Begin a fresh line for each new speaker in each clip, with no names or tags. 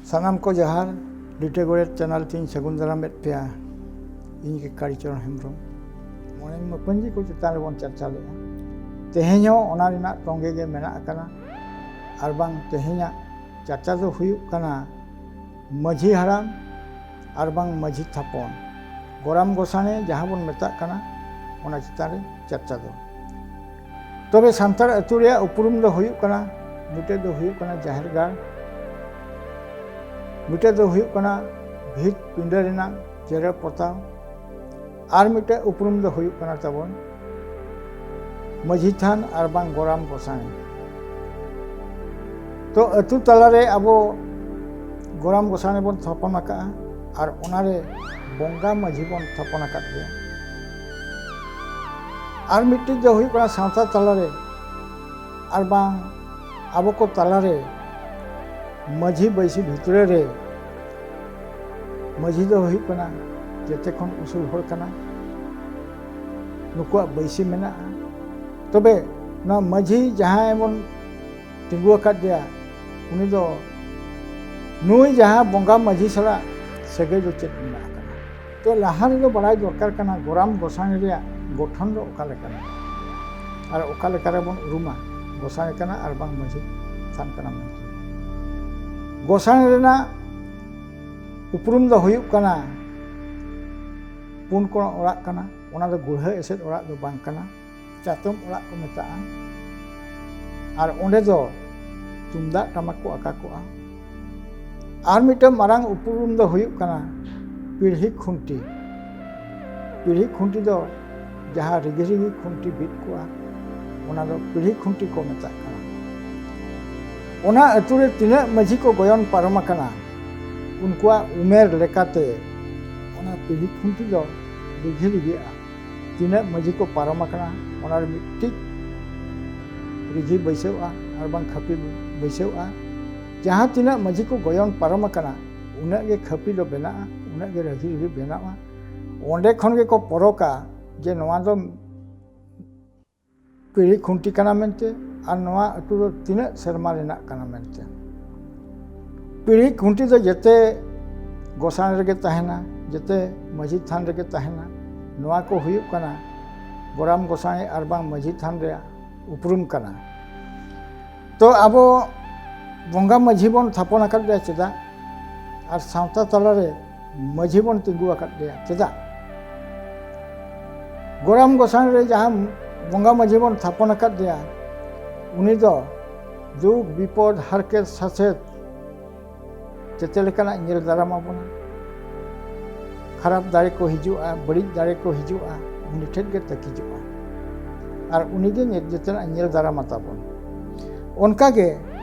ᱥᱟᱱᱟᱢ ᱠᱚ ᱡᱚᱦᱟᱨ ᱞᱤᱴᱟᱹ ᱜᱚᱰᱮᱛ ᱪᱮᱱᱮᱞ ᱛᱤᱧ ᱥᱟᱹᱜᱩᱱ ᱫᱟᱨᱟᱢᱮᱫ ᱯᱮᱭᱟ ᱤᱧ ᱜᱮ ᱠᱟᱲᱤᱪᱚᱨᱚᱱ ᱦᱮᱢᱵᱨᱚᱢ ᱢᱚᱬᱮ ᱢᱟᱯᱟᱹᱡᱤ ᱠᱚ ᱪᱮᱛᱟᱱ ᱨᱮᱵᱚᱱ ᱪᱟᱨᱪᱟ ᱞᱮᱜᱼᱟ ᱛᱮᱦᱮᱧ ᱦᱚᱸ ᱚᱱᱟ ᱨᱮᱱᱟᱜ ᱛᱚᱸᱜᱮ ᱜᱮ ᱢᱮᱱᱟᱜ ᱟᱠᱟᱱᱟ ᱟᱨ ᱵᱟᱝ ᱛᱮᱦᱮᱧᱟᱜ ᱪᱟᱨᱪᱟ ᱫᱚ ᱦᱩᱭᱩᱜ ᱠᱟᱱᱟ ᱢᱟᱹᱡᱷᱤ ᱦᱟᱲᱟᱢ ᱟᱨ ᱵᱟᱝ ᱢᱟᱹᱡᱷᱤ ᱛᱷᱟᱯᱚᱱ ᱜᱚᱨᱟᱢ ᱜᱚᱸᱥᱟᱬᱮ ᱡᱟᱦᱟᱸ ᱵᱚᱱ ᱢᱮᱛᱟᱜ ᱠᱟᱱᱟ ᱚᱱᱟ ᱪᱮᱛᱟᱱ ᱨᱮ ᱪᱟᱨᱪᱟ ᱫᱚ ᱛᱚᱵᱮ ᱥᱟᱱᱛᱟᱲ ᱟᱹᱛᱩ ᱨᱮᱭᱟᱜ ᱩᱯᱨᱩᱢ ᱫᱚ ᱦᱩᱭᱩᱜ ᱠᱟᱱᱟ ᱢᱤᱫᱴᱮᱡ ᱫᱚ ᱦᱩᱭᱩᱜ ᱠᱟᱱᱟ ᱡᱟᱦᱮᱨ ᱜᱟᱲ ᱢᱤᱫᱴᱮᱡ ᱫᱚ ᱦᱩᱭᱩᱜ ᱠᱟᱱᱟ ᱵᱷᱤᱛ ᱯᱤᱸᱰᱟᱹ ᱨᱮᱱᱟᱜ ᱡᱮᱨᱮᱲ ᱯᱚᱛᱟᱣ ᱟᱨ ᱢᱤᱫᱴᱮᱡ ᱩᱯᱨᱩᱢ ᱫᱚ ᱦᱩᱭᱩᱜ ᱠᱟᱱᱟ ᱛᱟᱵᱚᱱ ᱢᱟᱹᱡᱷᱤ ᱛᱷᱟᱱ ᱟᱨ ᱵᱟᱝ ᱜᱚᱨᱟᱢ ᱜᱚᱸᱥᱟᱬᱮ ᱛᱚ ᱟᱹᱛᱩ ᱛᱟᱞᱟᱨᱮ ᱟᱵᱚ ᱜᱚᱨᱟᱢ ᱜᱚᱸᱥᱟᱬᱮ ᱵᱚᱱ ᱛᱷᱟᱯᱚᱱ ᱟᱠᱟᱜᱼᱟ ᱟᱨ ᱚᱱᱟᱨᱮ ᱵᱚᱸᱜᱟ ᱢᱟᱹᱡᱷᱤ ᱵᱚᱱ ᱛᱷᱟᱯᱚᱱ ᱟᱠᱟᱫ ᱜᱮᱭᱟ ᱟᱨ ᱢᱤᱫᱴᱤᱡ ᱫᱚ ᱦᱩᱭᱩᱜ ᱠᱟᱱᱟ ᱥᱟᱶᱛᱟ ᱛᱟᱞᱟᱨᱮ ᱟᱨ ᱵᱟᱝ ᱟᱵᱚ ᱠᱚ ᱛᱟᱞᱟᱨᱮ ᱢᱟᱹᱡᱷᱤ ᱵᱟᱹᱭᱥᱤ ᱵᱷᱤᱛᱨᱤ ᱨᱮ ᱢᱟᱹᱡᱷᱤ ᱫᱚ ᱦᱩᱭᱩᱜ ᱠᱟᱱᱟ ᱡᱮᱛᱮ ᱠᱷᱚᱱ ᱩᱥᱩᱞ ᱦᱚᱲ ᱠᱟᱱᱟ ᱱᱩᱠᱩᱣᱟᱜ ᱵᱟᱹᱭᱥᱤ ᱢᱮᱱᱟᱜᱼᱟ ᱛᱚᱵᱮ ᱱᱚᱣᱟ ᱢᱟᱹᱡᱷᱤ ᱡᱟᱦᱟᱸᱭ ᱵᱚᱱ ᱛᱤᱸᱜᱩ ᱟᱠᱟᱫᱮᱭᱟ ᱩᱱᱤ ᱫᱚ ᱱᱩᱭ ᱡᱟᱦᱟᱸ ᱵᱚᱸᱜᱟ ᱢᱟᱹᱡᱷᱤ ᱥᱟᱞᱟᱜ ᱥᱟᱹᱜᱟᱹᱭ ᱫᱚ ᱪᱮᱫ ᱢᱮᱱᱟᱜ ᱟᱠᱟᱱᱟ ᱛᱚ ᱞᱟᱦᱟ ᱨᱮᱫᱚ ᱵᱟᱲᱟᱭ ᱫᱚᱨᱠᱟর ᱠᱟᱱᱟ ᱜᱚᱨᱟᱢ ᱜᱚᱸᱥᱟᱬᱮ ᱨᱮᱭᱟᱜ ᱜᱚᱴᱷᱚᱱ ᱫᱚ ᱚᱠᱟ ᱞᱮᱠᱟᱱᱟ ᱟᱨ ᱚᱠᱟ ᱞᱮᱠᱟ ᱨᱮᱵᱚᱱ ᱩᱨᱩᱢᱟ ᱜᱚᱸᱥᱟᱬᱮ ᱠᱟᱱᱟ ᱟᱨ ᱵᱟᱝ ᱢᱟᱹᱡᱷᱤ ᱛᱷᱟᱱ ᱠᱟᱱᱟ ᱢᱮᱱᱛᱮ ᱜᱚᱸᱥᱟᱬᱮ ᱨᱮᱱᱟᱜ ᱩᱯᱨᱩᱢ ᱫᱚ ᱦᱩᱭᱩᱜ ᱠᱟᱱᱟ ᱯᱩᱱ ᱠᱚᱬ ᱚᱲᱟᱜ ᱠᱟᱱᱟ ᱚᱱᱟ ᱫᱚ ᱜᱩᱲᱦᱟᱹ ᱮᱥᱮᱫ ᱚᱲᱟᱜ ᱫᱚ ᱵᱟᱝ ᱠᱟᱱᱟ ᱪᱟᱛᱚᱢ ᱚᱲᱟᱜ ᱠᱚ ᱢᱮᱛᱟᱜᱼᱟ ᱟর ᱚᱸᱰᱮ ᱫᱚ ᱛᱩᱢᱫᱟᱜ ᱴᱟᱢᱟᱠ ᱠᱚ ᱟᱠᱟ ᱠᱚᱜᱼᱟ ᱟᱨ ᱢᱤᱫᱴᱟᱝ ᱢᱟᱨᱟᱝ ᱩᱯᱨᱩᱢ ᱫᱚ ᱦᱩᱭᱩᱜ ᱠᱟᱱᱟ ᱯᱤᱲᱦᱤ ᱠᱷᱩᱱᱴᱤ ᱯᱤᱲᱦᱤ ᱠᱷᱩᱱᱴᱤ ᱫᱚ ᱡᱟᱦᱟᱸ ᱨᱤᱜᱤ ᱨᱤᱜᱤ ᱠᱷᱩᱱᱴᱤ ᱵᱤᱫ ᱠᱚᱜᱼᱟ ᱚᱱᱟ ᱫᱚ ᱯᱤᱲᱦᱤ ᱠᱷᱩᱱᱴᱤ ko ᱢᱮᱛᱟᱜ ᱠᱟᱱᱟ ᱚᱱᱟ ᱟᱹᱛᱩ ᱨᱮ ᱛᱤᱱᱟᱹᱜ ᱢᱟᱹᱡᱷᱤ ᱠᱚ ᱜᱚᱭᱚᱱ ᱯᱟᱨᱚᱢ ᱟᱠᱟᱱᱟ ᱩᱱᱠᱩᱣᱟᱜ ᱩᱢᱮᱨ ᱞᱮᱠᱟᱛᱮ ᱚᱱᱟ ᱯᱤᱲᱦᱤ ᱠᱷᱩᱱᱴᱤ ᱫᱚ ᱨᱤᱜᱤ ᱨᱤᱜᱤᱜᱼᱟ ᱛᱤᱱᱟᱹᱜ ᱢᱟᱹᱡᱷᱤ ᱠᱚ ᱯᱟᱨᱚᱢ ᱟᱠᱟᱱᱟ ᱚᱱᱟ ᱨᱮ ᱢᱤᱫᱴᱤᱡ ᱨᱤᱜᱤ ᱵᱟᱹᱭᱥᱟᱹᱣᱼᱟ ᱟᱨ ᱵᱟᱝ ᱠᱷᱟᱹᱯᱤ ᱵᱟᱹᱭᱥᱟᱹᱣᱼᱟ ᱡᱟᱦᱟᱸ ᱛᱤᱱᱟᱹᱜ ᱢᱟᱹᱡᱷᱤ ᱠᱚ ᱜᱚᱭᱚᱱ ᱯᱟᱨᱚᱢ ᱟᱠᱟᱱᱟ ᱩᱱᱟᱹᱜ ᱜᱮ ᱠᱷᱟᱹᱯᱤ ᱫᱚ ᱵᱮᱱᱟᱜᱼᱟ ᱩᱱᱟᱹᱜ ᱜᱮ ᱨᱟᱹᱜᱤ ᱨᱟᱹᱜᱤ ᱵᱮᱱᱟᱜᱼᱟ ᱚᱸᱰᱮ ᱠᱷᱚᱱ ᱜᱮᱠᱚ ᱯᱚᱨᱚᱠᱟ ᱡᱮ ᱱᱚᱣᱟ ᱫᱚ ᱯᱤᱲᱦᱤ ᱠᱷᱩᱱᱴᱤ ᱠᱟᱱᱟ ᱢᱮᱱᱛᱮ ᱟᱨ ᱱᱚᱣᱟ ᱟᱹᱛᱩ ᱫᱚ ᱛᱤᱱᱟᱹᱜ ᱥᱮᱨᱢᱟ ᱨᱮᱱᱟᱜ ᱠᱟᱱᱟ ᱢᱮᱱᱛᱮ ᱯᱤᱲᱦᱤ ᱠᱷᱩᱱᱴᱤ ᱫᱚ ᱡᱮᱛᱮ ᱜᱚᱸᱥᱟᱬᱮ ᱨᱮᱜᱮ ᱛᱟᱦᱮᱱᱟ ᱡᱮᱛᱮ ᱢᱟᱹᱡᱷᱤ ᱛᱷᱟᱱ ᱨᱮᱜᱮ ᱛᱟᱦᱮᱱᱟ ᱱᱚᱣᱟ ᱠᱚ ᱦᱩᱭᱩᱜ ᱠᱟᱱᱟ ᱜᱚᱨᱟᱢ ᱜᱚᱸᱥᱟᱬᱮ ᱟᱨ ᱵᱟᱝ ᱢᱟᱹᱡᱷᱤ ᱛᱷᱟᱱ ᱨᱮᱭᱟᱜ ᱩᱯᱨᱩᱢ ᱠᱟᱱᱟ ᱛᱚ ᱟᱵᱚ ᱵᱚᱸᱜᱟ ᱢᱟᱹᱡᱷᱤ ᱵᱚᱱ ᱛᱷᱟᱯᱚᱱ ᱟᱠᱟᱫᱮᱭᱟ ᱪᱮᱫᱟᱜ ᱟᱨ ᱥᱟᱶᱛᱟ ᱛᱟᱞᱟᱨᱮ ᱢᱟᱹᱡᱷᱤ ᱵᱚᱱ ᱛᱤᱸᱜᱩ ᱟᱠᱟᱫᱮᱭᱟ ᱪᱮᱫᱟᱜ ᱜᱚᱨᱟᱢ ᱜᱚᱸᱥᱟᱬᱮ ᱨᱮ ᱡᱟᱦᱟᱸ ᱵᱚᱸᱜᱟ ᱢᱟᱹᱡᱷᱤ ᱵᱚᱱ ᱛᱷᱟᱯᱚᱱ ᱟᱠᱟᱫᱮᱭᱟ ᱩᱱᱤ ᱫᱚ ᱫᱩᱠ ᱵᱤᱯᱚᱫ ᱦᱟᱨᱠᱮᱛ ᱥᱟᱥᱮᱛ ᱡᱮᱛᱮ ᱞᱮᱠᱟᱱᱟᱜ ᱧᱮᱞ ᱫᱟᱨᱟᱢ ᱟᱵᱚᱱᱟ ᱠᱷᱟᱨᱟᱯ ᱫᱟᱲᱮ ᱠᱚ ᱦᱤᱡᱩᱜᱼᱟ ᱵᱟᱹᱲᱤᱡ ᱫᱟᱲᱮ ᱠᱚ ᱦᱤᱡᱩᱜᱼᱟ ᱩᱱᱤ ᱴᱷᱮᱱ ᱜᱮ ᱛᱟᱹᱠᱤᱡᱚᱜᱼᱟ ᱟᱨ ᱩᱱᱤᱜᱮ ᱡᱮᱛᱮᱱᱟᱜ ᱧᱮᱞ ᱫᱟᱨᱟᱢᱟ ᱛᱟᱵᱚᱱ ᱚᱱᱠᱟᱜᱮ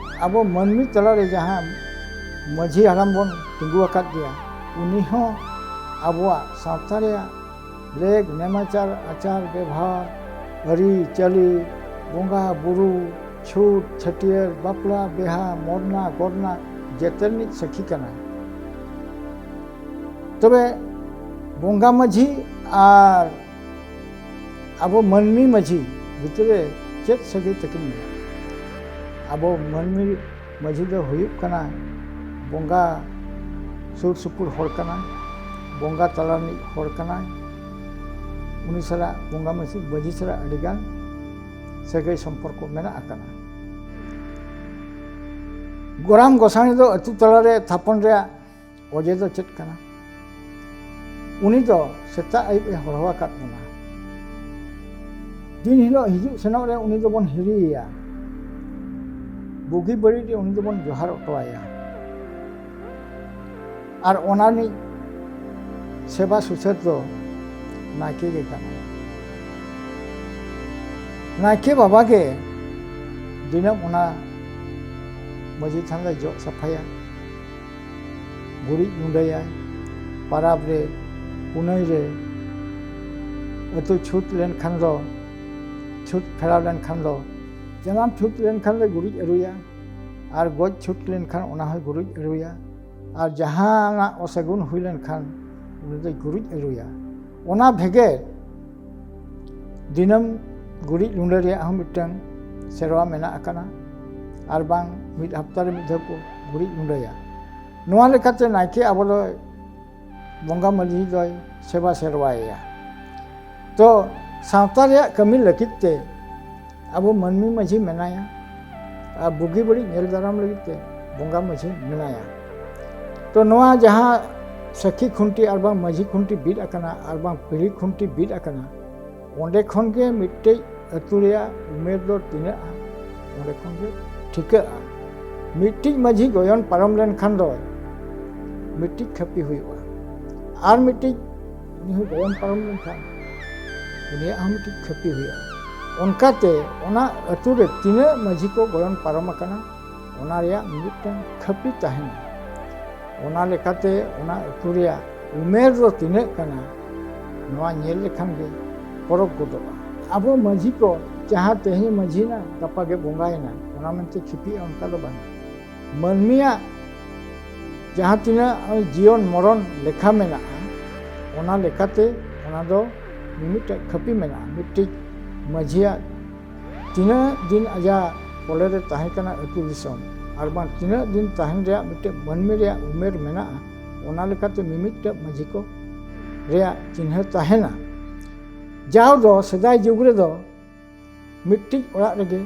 ᱟᱵᱚ ᱢᱟᱹᱱᱢᱤ ᱛᱟᱞᱟᱨᱮ ᱡᱟᱦᱟᱸ ᱢᱟᱹᱡᱷᱤ ᱦᱟᱲᱟᱢ ᱵᱚᱱ ᱛᱤᱸᱜᱩ ᱟᱠᱟᱫᱮᱭᱟ ᱩᱱᱤ ᱦᱚᱸ ᱟᱵᱚᱣᱟᱜ ᱥᱟᱶᱛᱟ ᱨᱮᱭᱟᱜ ᱞᱮᱜ ᱱᱮᱢᱟᱪᱟᱨ ᱟᱪᱟᱨ ᱵᱮᱵᱷᱟᱨ ᱟᱹᱨᱤ ᱪᱟᱹᱞᱤ ᱵᱚᱸᱜᱟ ᱵᱩᱨᱩ ᱪᱷᱩᱛ ᱪᱷᱟᱹᱴᱭᱟᱹᱨ ᱵᱟᱯᱞᱟ ᱵᱤᱦᱟ ᱢᱚᱨᱱᱟ ᱜᱚᱨᱱᱟ ᱡᱮᱛᱮ ᱨᱤᱱᱤᱡ ᱥᱟᱹᱠᱷᱤ ᱠᱟᱱᱟᱭ ᱛᱚᱵᱮ ᱵᱚᱸᱜᱟ ᱢᱟᱹᱡᱷᱤ ᱟᱨ ᱟᱵᱚ ᱢᱟᱹᱱᱢᱤ ᱢᱟᱹᱡᱷᱤ ᱵᱷᱤᱛᱨᱤ ᱨᱮ ᱪᱮᱫ ᱥᱟᱹᱜᱟᱹᱭ ᱛᱟᱹᱠᱤᱱ ᱢᱮᱱᱟᱜᱼᱟ ᱟᱵᱚ ᱢᱟᱹᱱᱢᱤ ᱢᱟᱹᱡᱷᱤ ᱫᱚ ᱦᱩᱭᱩᱜ ᱠᱟᱱᱟ ᱵᱚᱸᱜᱟ ᱥᱩᱨ ᱥᱩᱯᱩᱨ ᱦᱚᱲ ᱠᱟᱱᱟᱭ ᱵᱚᱸᱜᱟ ᱛᱟᱞᱟ ᱨᱤᱱᱤᱡ ᱦᱚᱲ ᱠᱟᱱᱟᱭ ᱩᱱᱤ ᱥᱟᱞᱟᱜ ᱵᱚᱸᱜᱟ ᱢᱟᱹᱡᱷᱤ ᱥᱟᱞᱟᱜ ᱟᱹᱰᱤᱜᱟᱱ ᱥᱟᱹᱜᱟᱹᱭ ᱥᱚᱢᱯᱚᱨᱠᱚ ᱢᱮᱱᱟᱜ ᱟᱠᱟᱱᱟ ᱜᱚᱨᱟᱢ ᱜᱚᱸᱥᱟᱬᱮ ᱫᱚ ᱟᱹᱛᱩ ᱛᱟᱞᱟᱨᱮ ᱛᱷᱟᱯᱚᱱ ᱨᱮᱭᱟᱜ ᱚᱡᱮ ᱫᱚ ᱪᱮᱫ ᱠᱟᱱᱟ ᱩᱱᱤ ᱫᱚ ᱥᱮᱛᱟᱜ ᱟᱹᱭᱩᱵ ᱮ ᱦᱚᱨᱦᱚ ᱟᱠᱟᱫ ᱵᱚᱱᱟ ᱫᱤᱱ ᱦᱤᱞᱳᱜ ᱦᱤᱡᱩᱜ ᱥᱮᱱᱚᱜ ᱨᱮ ᱩᱱᱤ ᱫᱚᱵᱚᱱ ᱦᱤᱨᱤᱭᱮᱭᱟ ᱵᱩᱜᱤ ᱵᱟᱹᱲᱤᱡ ᱨᱮ ᱩᱱᱤ ᱫᱚᱵᱚᱱ ᱡᱚᱦᱟᱨ ᱚᱴᱚᱣᱟᱭᱟ ᱟᱨ ᱚᱱᱟ ᱨᱤᱱᱤᱡ ᱥᱮᱵᱟ ᱥᱩᱥᱟᱹᱨ ᱫᱚ ᱱᱟᱭᱠᱮ ᱜᱮ ᱠᱟᱱᱟᱭ ᱱᱟᱭᱠᱮ ᱵᱟᱵᱟ ᱜᱮ ᱫᱤᱱᱟᱹᱢ ᱚᱱᱟ ᱢᱟᱹᱡᱷᱤ ᱛᱷᱟᱱ ᱞᱮ ᱡᱚᱜ ᱥᱟᱯᱷᱟᱭᱟ ᱜᱩᱨᱤᱡ ᱜᱩᱸᱰᱟᱹᱭᱟᱭ ᱯᱟᱨᱟᱵᱽ ᱨᱮ ᱯᱩᱱᱟᱹᱭ ᱨᱮ ᱟᱹᱛᱩ ᱪᱷᱩᱛ ᱞᱮᱱᱠᱷᱟᱱ ᱫᱚ ᱪᱷᱩᱛ ᱯᱷᱮᱨᱟᱣ ᱞᱮᱱᱠᱷᱟᱱ ᱫᱚ ᱡᱟᱱᱟᱢ ᱪᱷᱩᱛ ᱞᱮᱱᱠᱷᱟᱱ ᱞᱮ ᱜᱩᱨᱤᱡ ᱟᱹᱨᱩᱭᱟ ᱟᱨ ᱜᱚᱡ ᱪᱷᱩᱛ ᱞᱮᱱᱠᱷᱟन ᱚᱱᱟ ᱦᱚᱸᱭ ᱜᱩᱨᱤᱡ ᱟᱹᱨᱩᱭᱟ ᱟᱨ ᱡᱟᱦᱟᱱᱟᱜ ᱚᱥᱟᱹᱜᱩᱱ ᱦᱩᱭ ᱞᱮᱱᱠᱷᱟᱱ ᱩᱱᱤ ᱫᱚᱭ ᱜᱩᱨᱤᱡ ᱟᱹᱨᱩᱭᱟ ᱚᱱᱟ ᱵᱷᱮᱜᱮᱫ ᱫᱤᱱᱟᱹᱢ ᱜᱩᱨᱤᱡ ᱞᱩᱸᱰᱟᱹ ᱨᱮᱭᱟᱜ ᱦᱚᱸ ᱢᱤᱫᱴᱟᱝ ᱥᱮᱨᱣᱟ ᱢᱮᱱᱟᱜ ᱟᱠᱟᱱᱟ ᱟᱨ ᱵᱟᱝ ᱢᱤᱫ ᱦᱟᱯᱛᱟ ᱨᱮ ᱢᱤᱫ ᱫᱷᱟᱣ ᱠᱚ ᱜᱩᱨᱤᱡ ᱞᱩᱸᱰᱟᱹᱭᱟ ᱱᱚᱣᱟ ᱞᱮᱠᱟᱛᱮ ᱱᱟᱭᱠᱮ ᱟᱵᱚ ᱫᱚ ᱵᱚᱸᱜᱟ ᱢᱟᱹᱡᱷᱤ ᱫᱚᱭ ᱥᱮᱵᱟ ᱥᱮᱨᱣᱟᱭᱮᱭᱟ᱾ ᱛᱚ ᱥᱟᱶᱛᱟ ᱨᱮᱭᱟᱜ ᱠᱟᱹᱢᱤ ᱞᱟᱹᱜᱤᱫ ᱛᱮ ᱟᱵᱚ ᱢᱟᱹᱱᱢᱤ ᱢᱟᱹᱡᱷᱤ ᱢᱮᱱᱟᱭᱟ ᱟᱨ ᱵᱩᱜᱤ ᱵᱟᱹᱲᱤᱡ ᱧᱮᱞ ᱫᱟᱨᱟᱢ ᱞᱟᱹᱜᱤᱫ ᱛᱮ ᱵᱚᱸᱜᱟ ᱢᱟᱹᱡᱷᱤ ᱢᱮᱱᱟᱭᱟ᱾ ᱛᱚ ᱱᱚᱣᱟ ᱡᱟᱦᱟᱸ ᱥᱟᱹᱠᱷᱤ ᱠᱷᱩᱱᱴᱤ ᱟᱨ ᱵᱟᱝ ᱢᱟᱹᱡᱷᱤ ᱠᱷᱩᱱᱴᱤ ᱵᱤᱫ ᱟᱠᱟᱱᱟ ᱟᱨ ᱵᱟᱝ ᱯᱤᱲᱦᱤ ᱠᱷᱩᱱᱴᱤ ᱵᱤᱫ ᱟᱠᱟᱱᱟ, ᱚᱸᱰᱮ ᱠᱷᱚᱱ ᱜᱮ ᱢᱤᱫᱴᱮᱡ ᱟᱹᱛᱩ ᱨᱮᱭᱟᱜ ᱩᱢᱮᱨ ᱫᱚ ᱛᱤᱱᱟᱹᱜᱼᱟ, ᱚᱸᱰᱮ ᱠᱷᱚᱱ ᱜᱮ ᱴᱷᱤᱠᱟᱹᱜᱼᱟ᱾ ᱢᱤᱫᱴᱤᱡ ᱢᱟᱹᱡᱷᱤ ᱜᱚᱭᱚᱱ ᱯᱟᱨᱚᱢ ᱞᱮᱱᱠᱷᱟᱱ ᱫᱚ ᱢᱤᱫᱴᱤᱡ ᱠᱷᱟᱹᱯᱤ ᱦᱩᱭᱩᱜᱼᱟ, ᱟᱨ ᱢᱤᱫᱴᱤᱡ ᱩᱱᱤ ᱦᱚᱸ ᱜᱚᱭᱚᱱ ᱯᱟᱨᱚᱢ ᱞᱮᱱᱠᱷᱟᱱ ᱩᱱᱤᱭᱟᱜ ᱦᱚᱸ ᱢᱤᱫᱴᱤᱡ ᱠᱷᱟᱹᱯᱤ ᱦᱩᱭᱩᱜᱼᱟ᱾ ᱚᱱᱠᱟᱛᱮ ᱚᱱᱟ ᱟᱹᱛᱩ ᱨᱮ ᱛᱤᱱᱟᱹᱜ ᱢᱟᱹᱡᱷᱤ ᱠᱚ ᱜᱚᱭᱚᱱ ᱯᱟᱨᱚᱢ ᱟᱠᱟᱱᱟ ᱚᱱᱟ ᱨᱮᱭᱟᱜ ᱢᱤᱫᱴᱟᱝ ᱠᱷᱟᱹᱯᱤ ᱛᱟᱦᱮᱱᱟ᱾ ᱚᱱᱟ ᱞᱮᱠᱟᱛᱮ ᱚᱱᱟ ᱟᱹᱛᱩ ᱨᱮᱭᱟᱜ ᱩᱢᱮᱨ ᱫᱚ ᱛᱤᱱᱟᱹᱜ ᱠᱟᱱᱟ ᱱᱚᱣᱟ ᱧᱮᱞ ᱞᱮᱠᱷᱟᱱ ᱜᱮ ᱯᱚᱨᱚᱠ ᱜᱚᱫᱚᱜᱼᱟ᱾ ᱟᱵᱚ ᱢᱟᱹᱡᱷᱤ ᱠᱚ ᱡᱟᱦᱟᱸ ᱛᱮᱦᱮᱧ ᱢᱟᱹᱡᱷᱤᱭᱮᱱᱟ ᱜᱟᱯᱟ ᱜᱮ ᱵᱚᱸᱜᱟᱭᱮᱱᱟ ᱚᱱᱟ ᱢᱮᱱᱛᱮ ᱠᱷᱤᱯᱤᱜᱼᱟ ᱚᱱᱠᱟ ᱫᱚ ᱵᱟᱝ᱾ ᱢᱟᱹᱱᱢᱤᱭᱟᱜ ᱡᱟᱦᱟᱸ ᱛᱤᱱᱟᱹᱜ ᱡᱤᱭᱚᱱ ᱢᱚᱨᱚᱱ ᱞᱮᱠᱷᱟ ᱢᱮᱱᱟᱜᱼᱟ, ᱚᱱᱟ ᱞᱮᱠᱟᱛᱮ ᱚᱱᱟ ᱫᱚ ᱢᱤᱢᱤᱫᱴᱟᱝ ᱠᱷᱟᱹᱯᱤ ᱢᱮᱱᱟᱜᱼᱟ᱾ ᱢᱤᱫᱴᱤᱡ ᱢᱟᱹᱡᱷᱤᱭᱟᱜ ᱛᱤᱱᱟᱹᱜ ᱫᱤन ᱟᱡᱟᱜ ᱠᱚᱞᱮ ᱨᱮ ᱛᱟᱦᱮᱸ ᱠᱟᱱᱟ ᱟᱹᱛᱩ ᱫᱤᱥᱚᱢ, ᱟᱨ ᱵᱟᱝ ᱛᱤᱱᱟᱹᱜ ᱫᱤᱱ ᱛᱟᱦᱮᱱ ᱨᱮᱭᱟᱜ ᱢᱤᱫᱴᱮᱡ ᱢᱟᱹᱱᱢᱤ ᱨᱮᱭᱟᱜ ᱩᱢᱮᱨ ᱢᱮᱱᱟᱜᱼᱟ, ᱚᱱᱟ ᱞᱮᱠᱟᱛᱮ ᱢᱤᱢᱤᱫᱴᱟᱝ ᱢᱟᱹᱡᱷᱤ ᱠᱚ ᱨᱮᱭᱟᱜ ᱪᱤᱱᱦᱟᱹ ᱛᱟᱦᱮᱱᱟ᱾ ᱡᱟᱣ ᱫᱚ ᱥᱮᱫᱟᱭ ᱡᱩᱜᱽ ᱨᱮᱫᱚ ᱢᱤᱫᱴᱤᱡ ᱚᱲᱟᱜ ᱨᱮᱜᱮ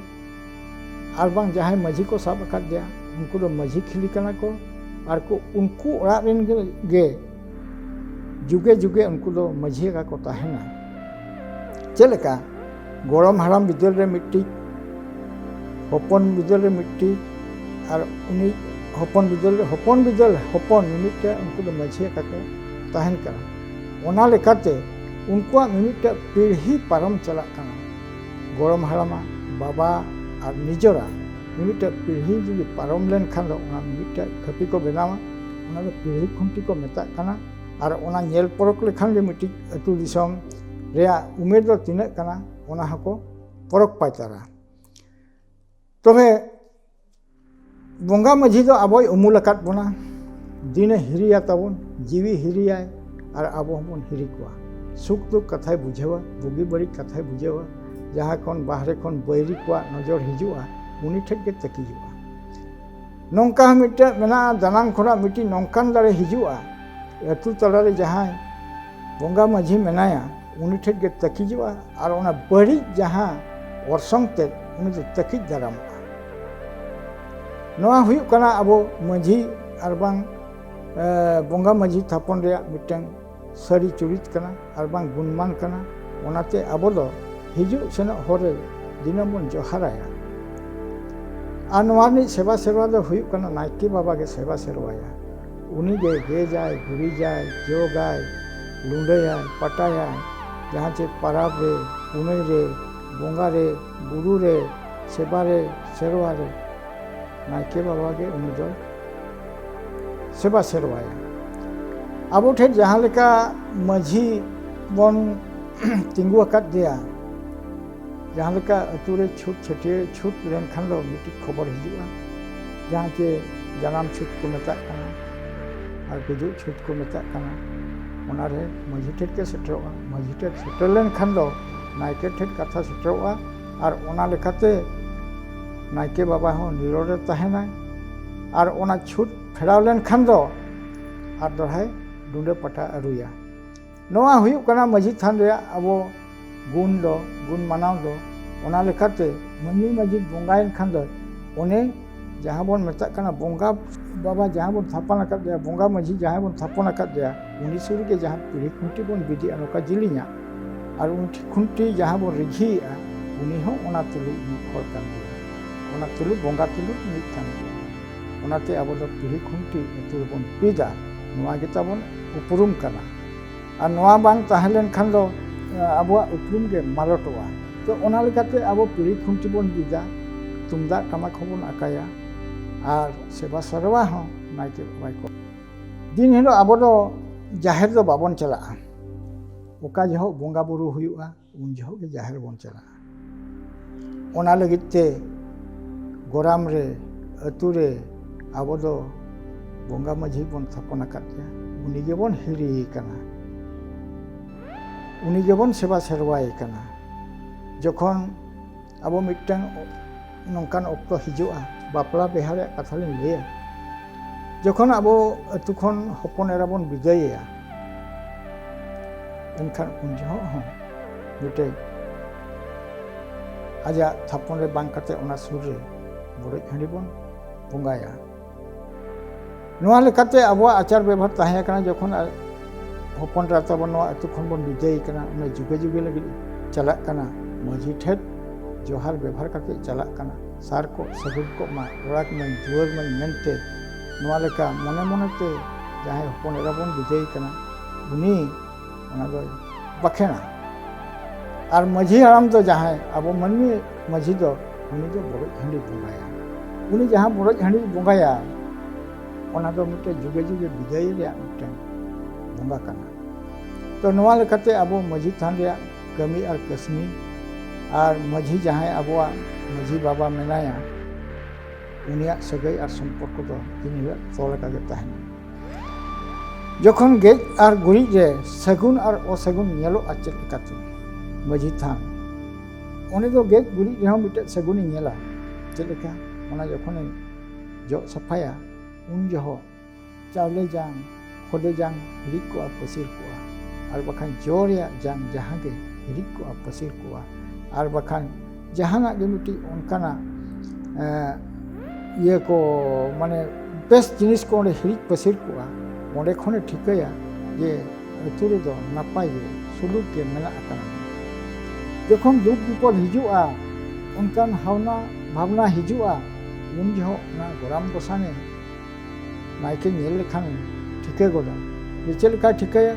ᱟᱨ ᱵᱟᱝ ᱡᱟᱦᱟᱸᱭ ᱢᱟᱹᱡᱷᱤ ᱠᱚ ᱥᱟᱵ ᱟᱠᱟᱫᱮᱭᱟ ᱩᱱᱠᱩ ᱫᱚ ᱢᱟᱹᱡᱷᱤ ᱠᱷᱤᱞᱤ ᱠᱟᱱᱟ ᱠᱚ, ᱟᱨ ᱩᱱᱠᱩ ᱚᱲᱟᱜ ᱨᱮᱱ ᱜᱮ ᱡᱩᱜᱮ ᱡᱩᱜᱮ ᱩᱱᱠᱩ ᱫᱚ ᱢᱟᱹᱡᱷᱤ ᱞᱮᱠᱟ ᱠᱚ ᱛᱟᱦᱮᱱᱟ᱾ ᱪᱮᱫ ᱞᱮᱠᱟ ᱜᱚᱲᱚᱢ ᱦᱟᱲᱟᱢ ᱵᱤᱫᱟᱹᱞ ᱨᱮ ᱢᱤᱫᱴᱤᱡ, ᱦᱚᱯᱚᱱ ᱵᱤᱫᱟᱹᱞ ᱨᱮ ᱢᱤᱫᱴᱤᱡ, ᱟᱨᱩᱱᱤ ᱦᱚᱯᱚᱱ ᱵᱤᱫᱟᱹᱞ ᱦᱚᱯᱚᱱ ᱢᱤᱢᱤᱫᱴᱟᱝ ᱩᱱᱠᱩ ᱫᱚ ᱢᱟᱹᱡᱷᱤ ᱞᱮᱠᱟ ᱠᱚ ᱛᱟᱦᱮᱱ ᱠᱟᱱᱟ᱾ ᱚᱱᱟ ᱞᱮᱠᱟᱛᱮ ᱩᱱᱠᱩᱣᱟᱜ ᱢᱤᱢᱤᱫᱴᱟᱝ ᱯᱤᱲᱦᱤ ᱯᱟᱨᱚᱢ ᱪᱟᱞᱟᱜ ᱠᱟᱱᱟ᱾ ᱜᱚᱲᱚᱢ ᱦᱟᱲᱟᱢᱟᱜ, ᱵᱟᱵᱟ ᱟᱨ ᱱᱤᱡᱮᱨᱟᱜ ᱢᱤᱢᱤᱫᱴᱟᱝ ᱯᱤᱲᱦᱤ ᱡᱩᱫᱤ ᱯᱟᱨᱚᱢ ᱞᱮᱱᱠᱷᱟᱱ ᱫᱚ ᱚᱱᱟ ᱢᱤᱢᱤᱫᱴᱟᱝ ᱠᱷᱟᱹᱯᱤ ᱠᱚ ᱵᱮᱱᱟᱣᱟ, ᱚᱱᱟ ᱫᱚ ᱯᱤᱲᱦᱤ ᱠᱷᱩᱱᱴᱤ ᱠᱚ ᱢᱮᱛᱟᱜ ᱠᱟᱱᱟ᱾ ᱟᱨ ᱚᱱᱟ ᱧᱮᱞ ᱯᱚᱨᱚᱠ ᱞᱮᱠᱷᱟᱱ ᱜᱮ ᱢᱤᱫᱴᱤᱡ ᱟᱹᱛᱩ ᱫᱤᱥᱚᱢ ᱨᱮᱭᱟᱜ ᱩᱢᱮᱨ ᱫᱚ ᱛᱤᱱᱟᱹᱜ ᱠᱟᱱᱟ ᱚᱱᱟ ᱦᱚᱸᱠᱚ ᱯᱚᱨᱚᱠ ᱯᱟᱭᱛᱟᱨᱟ᱾ ᱛᱚᱵᱮ ᱵᱚᱸᱜᱟ ᱢᱟᱹᱡᱷᱤ ᱫᱚ ᱟᱵᱚᱭ ᱩᱢᱩᱞ ᱟᱠᱟᱫ ᱵᱚᱱᱟ, ᱫᱤᱱᱮ ᱦᱤᱨᱤᱭᱟ ᱛᱟᱵᱚᱱ, ᱡᱤᱣᱤ ᱦᱤᱨᱤᱭᱟᱭ ᱟᱨ ᱟᱵᱚ ᱦᱚᱸᱵᱚᱱ ᱦᱤᱨᱤ ᱠᱚᱣᱟ᱾ ᱥᱩᱠ ᱫᱩᱠ ᱠᱟᱛᱷᱟᱭ ᱵᱩᱡᱷᱟᱹᱣᱟ, ᱵᱩᱜᱤ ᱵᱟᱹᱲᱤᱡ ᱠᱟᱛᱷᱟᱭ ᱵᱩᱡᱷᱟᱹᱣᱟ᱾ ᱡᱟᱦᱟᱸ ᱠᱷᱚᱱ ᱵᱟᱦᱨᱮ ᱠᱷᱚᱱ ᱵᱟᱹᱭᱨᱤ ᱠᱚᱣᱟᱜ ᱱᱚᱡᱚᱨ ᱦᱤᱡᱩᱜᱼᱟ ᱩᱱᱤ ᱴᱷᱮᱡ ᱜᱮ ᱛᱟᱹᱠᱤᱡᱚᱜᱼᱟ᱾ ᱱᱚᱝᱠᱟ ᱦᱚᱸ ᱢᱤᱫᱴᱮᱡ ᱢᱮᱱᱟᱜᱼᱟ, ᱫᱟᱱᱟᱝ ᱠᱷᱚᱱᱟᱜ ᱢᱤᱫᱴᱤᱡ ᱱᱚᱝᱠᱟᱱ ᱫᱟᱲᱮ ᱦᱤᱡᱩᱜᱼᱟ, ᱟᱹᱛᱩ ᱛᱟᱞᱟᱨᱮ ᱡᱟᱦᱟᱸᱭ ᱵᱚᱸᱜᱟ ᱢᱟᱹᱡᱷᱤ ᱢᱮᱱᱟᱭᱟ ᱩᱱᱤ ᱴᱷᱮᱡ ᱜᱮ ᱛᱟᱹᱠᱤᱡᱚᱜᱼᱟ, ᱟᱨ ᱚᱱᱟ ᱵᱟᱹᱲᱤᱡ ᱡᱟᱦᱟᱸ ᱚᱨᱥᱚᱝ ᱛᱮᱫ ᱩᱱᱤ ᱫᱚ ᱛᱟᱹᱠᱤᱡ ᱫᱟᱨᱟᱢᱚᱜᱼᱟ᱾ ᱱᱚᱣᱟ ᱦᱩᱭᱩᱜ ᱠᱟᱱᱟ ᱟᱵᱚ ᱢᱟᱹᱡᱷᱤ ᱟᱨ ᱵᱟᱝ ᱵᱚᱸᱜᱟ ᱢᱟᱹᱡᱷᱤ ᱛᱷᱟᱯᱚᱱ ᱨᱮᱭᱟᱜ ᱢᱤᱫᱴᱟᱝ ᱥᱟᱹᱨᱤ ᱪᱩᱨᱤᱛ ᱠᱟᱱᱟ ᱟᱨ ᱵᱟᱝ ᱜᱩᱱᱢᱟᱱ ᱠᱟᱱᱟ᱾ ᱚᱱᱟᱛᱮ ᱟᱵᱚ ᱫᱚ ᱦᱤᱡᱩᱜ ᱥᱮᱱᱚᱜ ᱦᱚᱨ ᱨᱮ ᱫᱤᱱᱟᱹᱢ ᱵᱚᱱ ᱡᱚᱦᱟᱨᱟᱭᱟ᱾ ᱟᱨ ᱱᱚᱣᱟ ᱨᱤᱱᱤᱡ ᱥᱮᱵᱟ ᱥᱮᱨᱣᱟ ᱫᱚ ᱦᱩᱭᱩᱜ ᱠᱟᱱᱟ ᱱᱟᱭᱠᱮ ᱵᱟᱵᱟ ᱜᱮ ᱥᱮᱵᱟ ᱥᱮᱨᱣᱟᱭᱟ᱾ ᱩᱱᱤ ᱜᱮ ᱜᱮᱡᱟᱭ, ᱜᱩᱨᱤᱡᱟᱭ, ᱡᱚᱜᱟᱭ, ᱞᱩᱸᱰᱟᱹᱭᱟᱭ, ᱯᱟᱴᱟᱭᱟᱭ, ᱡᱟᱦᱟᱸ ᱪᱮ ᱯᱟᱨᱟᱵᱽ ᱨᱮ, ᱯᱩᱱᱟᱹᱭ ᱨᱮ, ᱵᱚᱸᱜᱟ ᱨᱮ, ᱵᱩᱨᱩ ᱨᱮ, ᱥᱮᱵᱟ ᱨᱮ, ᱥᱮᱨᱣᱟ ᱨᱮ ᱱᱟᱭᱠᱮ ᱵᱟᱵᱟ ᱜᱮ ᱩᱱᱤ ᱫᱚᱭ ᱥᱮᱵᱟ ᱥᱮᱨᱣᱟᱭᱟ᱾ ᱟᱵᱚ ᱴᱷᱮᱱ ᱡᱟᱦᱟᱸ ᱞᱮᱠᱟ ᱢᱟᱹᱡᱷᱤ ᱵᱚᱱ ᱛᱤᱸᱜᱩ ᱟᱠᱟᱫᱮᱭᱟ, ᱡᱟᱦᱟᱸ ᱞᱮᱠᱟ ᱟᱹᱛᱩ ᱨᱮ ᱪᱷᱩᱛ ᱪᱷᱟᱹᱴᱭᱟᱹᱨ ᱪᱷᱩᱛ ᱞᱮᱱᱠᱷᱟᱱ ᱫᱚ ᱢᱤᱫᱴᱤᱡ ᱠᱷᱚᱵᱚᱨ ᱦᱤᱡᱩᱜᱼᱟ, ᱡᱟᱦᱟᱸ ᱪᱮ ᱡᱟᱱᱟᱢ ᱪᱷᱩᱛ ᱠᱚ ᱢᱮᱛᱟᱜ ᱠᱟᱱᱟ ᱟᱨ ᱜᱩᱡᱩᱜ ᱪᱷᱩᱛ ᱠᱚ ᱢᱮᱛᱟᱜ ᱠᱟᱱᱟ᱾ ᱚᱱᱟᱨᱮ ᱢᱟᱹᱡᱷᱤ ᱴᱷᱮᱡ ᱜᱮ ᱥᱮᱴᱮᱨᱚᱜᱼᱟ᱾ ᱢᱟᱹᱡᱷᱤ ᱴᱷᱮᱡ ᱥᱮᱴᱮᱨ ᱞᱮᱱᱠᱷᱟन ᱫᱚ ᱱᱟᱭᱠᱮ ᱴᱷᱮᱡ ᱠᱟᱛᱷᱟ ᱥᱮᱴᱮᱨᱚᱜᱼᱟ, ᱟᱨ ᱚᱱᱟ ᱞᱮᱠᱟᱛᱮ ᱱᱟᱭᱠᱮ ᱵᱟᱵᱟ ᱦᱚᱸ ᱱᱤᱨᱚᱲ ᱨᱮ ᱛᱟᱦᱮᱱᱟᱭ, ᱟᱨ ᱚᱱᱟ ᱪᱷᱩᱛ ᱯᱷᱮᱨᱟᱣ ᱞᱮᱱᱠᱷᱟᱱ ᱫᱚ ᱟᱨ ᱫᱚᱲᱦᱟᱭ ᱰᱩᱸᱰᱟᱹ ᱯᱟᱴᱟ ᱟᱹᱨᱩᱭᱟ᱾ ᱱᱚᱣᱟ ᱦᱩᱭᱩᱜ ᱠᱟᱱᱟ ᱢᱟᱹᱡᱷᱤ ᱛᱷᱟᱱ ᱨᱮᱭᱟᱜ ᱟᱵᱚ ᱜᱩᱱ ᱢᱟᱱᱟᱣ ᱫᱚ᱾ ᱚᱱᱟ ᱞᱮᱠᱟᱛᱮ ᱢᱟᱹᱱᱢᱤ ᱢᱟᱹᱡᱷᱤ ᱵᱚᱸᱜᱟᱭᱮᱱ ᱠᱷᱟᱱ ᱫᱚ ᱚᱱᱮ ᱡᱟᱦᱟᱸ ᱵᱚᱱ ᱢᱮᱛᱟᱜ ᱠᱟᱱᱟ ᱵᱚᱸᱜᱟ ᱵᱟᱵᱟ ᱡᱟᱦᱟᱸ ᱵᱚᱱ ᱛᱷᱟᱯᱚᱱ ᱟᱠᱟᱫᱮᱭᱟ, ᱵᱚᱸᱜᱟ ᱢᱟᱹᱡᱷᱤ ᱡᱟᱦᱟᱸᱭ ᱵᱚᱱ ᱛᱷᱟᱯᱚᱱ ᱟᱠᱟᱫᱮᱭᱟ, ᱩᱱᱤ ᱥᱩᱨ ᱨᱮᱜᱮ ᱡᱟᱦᱟᱸ ᱯᱤᱲᱦᱤ ᱠᱷᱩᱱᱴᱤ ᱵᱚᱱ ᱵᱤᱫᱮᱜᱼᱟ ᱱᱚᱝᱠᱟ ᱡᱤᱞᱤᱧᱟ, ᱟᱨ ᱩᱱᱤ ᱠᱷᱩᱱᱴᱤ ᱡᱟᱦᱟᱸ ᱵᱚᱱ ᱨᱤᱡᱷᱤᱭᱮᱜᱼᱟ ᱩᱱᱤ ᱦᱚᱸ ᱚᱱᱟ ᱛᱩᱞᱩᱡ ᱢᱤᱫ ᱦᱚᱲ ᱠᱟᱱ ᱜᱮᱭᱟ᱾ ᱚᱱᱟ ᱛᱩᱞᱩᱡ ᱵᱚᱸᱜᱟ ᱛᱩᱞᱩᱡ ᱢᱤᱫ ᱠᱟᱱ ᱜᱮᱭᱟ᱾ ᱚᱱᱟᱛᱮ ᱟᱵᱚ ᱫᱚ ᱯᱤᱲᱦᱤ ᱠᱷᱩᱱᱴᱤ ᱟᱹᱛᱩ ᱨᱮᱵᱚᱱ ᱵᱤᱫᱟ, ᱱᱚᱣᱟ ᱜᱮᱛᱟᱵᱚᱱ ᱩᱯᱨᱩᱢ ᱠᱟᱱᱟ᱾ ᱟᱨ ᱱᱚᱣᱟ ᱵᱟᱝ ᱛᱟᱦᱮᱸ ᱞᱮᱱᱠᱷᱟᱱ ᱫᱚ ᱟᱵᱚᱣᱟᱜ ᱩᱯᱨᱩᱢ ᱜᱮ ᱢᱟᱞᱚᱴᱚᱜᱼᱟ᱾ ᱛᱚ ᱚᱱᱟ ᱞᱮᱠᱟᱛᱮ ᱟᱵᱚ ᱯᱤᱲᱦᱤ ᱠᱷᱩᱱᱴᱤ ᱵᱚᱱ ᱵᱤᱫᱟ, ᱛᱩᱢᱫᱟᱜ ᱴᱟᱢᱟᱠ ᱦᱚᱸᱵᱚᱱ ᱟᱠᱟᱭᱟ, ᱟᱨ ᱥᱮᱵᱟ ᱥᱮᱨᱣᱟ ᱦᱚᱸ ᱱᱟᱭᱠᱮ ᱵᱟᱵᱟᱭ ᱠᱚ᱾ ᱫᱤᱱ ᱦᱤᱞᱳᱜ ᱟᱵᱚ ᱫᱚ ᱡᱟᱦᱮᱨ ᱫᱚ ᱵᱟᱵᱚᱱ ᱪᱟᱞᱟᱜᱼᱟ᱾ ᱚᱠᱟ ᱡᱚᱦᱚᱜ ᱵᱚᱸᱜᱟ ᱵᱩᱨᱩ ᱦᱩᱭᱩᱜᱼᱟ ᱩᱱ ᱡᱚᱦᱚᱜ ᱜᱮ ᱡᱟᱦᱮᱨ ᱵᱚᱱ ᱪᱟᱞᱟᱜᱼᱟ᱾ ᱚᱱᱟ ᱞᱟᱹᱜᱤᱫ ᱛᱮ ᱜᱚᱨᱟᱢ ᱨᱮ, ᱟᱹᱛᱩ ᱨᱮ ᱟᱵᱚ ᱫᱚ ᱵᱚᱸᱜᱟ ᱢᱟᱹᱡᱷᱤ ᱵᱚᱱ ᱛᱷᱟᱯᱚᱱ ᱟᱠᱟᱫᱮᱭᱟ, ᱩᱱᱤ ᱜᱮᱵᱚᱱ ᱦᱤᱨᱤᱭᱮ ᱠᱟᱱᱟ, ᱩᱱᱤ ᱜᱮᱵᱚᱱ ᱥᱮᱵᱟ ᱥᱮᱨᱣᱟᱭᱮ ᱠᱟᱱᱟ᱾ ᱡᱚᱠᱷᱚᱱ ᱟᱵᱚ ᱢᱤᱫᱴᱟᱝ ᱱᱚᱝᱠᱟᱱ ᱚᱠᱛᱚ ᱦᱤᱡᱩᱜᱼᱟ, ᱵᱟᱯᱞᱟ ᱵᱤᱦᱟᱹ ᱨᱮᱭᱟᱜ ᱠᱟᱛᱷᱟ ᱞᱤᱧ ᱞᱟᱹᱭᱟ, Jokon abo atu khon hopon era bon bidaya enkhan un joho hon mite aja thapon re bang kate ona sur re boroj handi bon bongaya noa lekate abo acar ବ୍ୟବହାର tahe kana jokon hopon ra tabon noa atu khon bon bidaya kana ona juge juge lagi chalak kana maji thet johar ବ୍ୟବହାର kate chalak kana sar ko sagun ko ma orak man juar man mente noa leka mone mone te jahe hopon era bon bidaya kana uni ona do bakhena ar maji haram do jahe abo manmi maji do uni do boroj handi bongaya uni jaha boroj handi bongaya ona do mite juge juge bidaya rea mite bonga kana to noa lekate abo maji than rea kami ar kasmi ar maji jahe abo maji baba menaya uniak sagai ar somporko do ini tol kage tahena jokon gej ar guri je sagun ar osagun nyelo acet lekate maji than one do gej guri je mite saguni nyela jeleka ona jokon jo sapaya un joho chawle jang khode jang hirik ko pasir ko ar bakhan joria jang jahange hirik ko pasir ko ar bakhan jahana ge miti onkana ye ko mane best jinis ko onde hirik pasir ko onde khone thikaya je ature do napai ge suluk ke mena akana jokhon duk bipod hijua onkan hauna bhavna hijua un joho na goram gosane naike nyel lekhan thike goda chel ka thikaya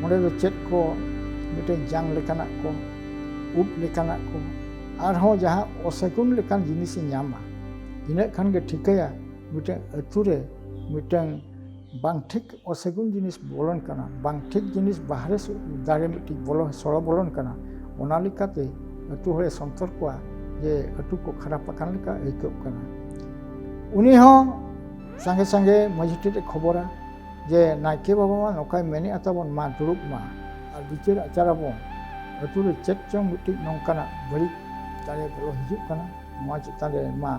onde do chet ko mite jang lekana ko up lekana ko arho jaha osagun lekan jinis nyama ina khan ge thikaya mite ature mitang bang thik osagun jinis bolon kana bang thik jinis bahare dare miti bolon soro bolon kana ona likate atu hore sontor ko je atu ko kharap akan leka ekop kana uni ho sange sange majite khobora je naike baba ma nokai meni atabon ma duruk ma ar bichir acara bon ature chet chong miti nongkana bari tare bolo hijuk kana ma chitare ma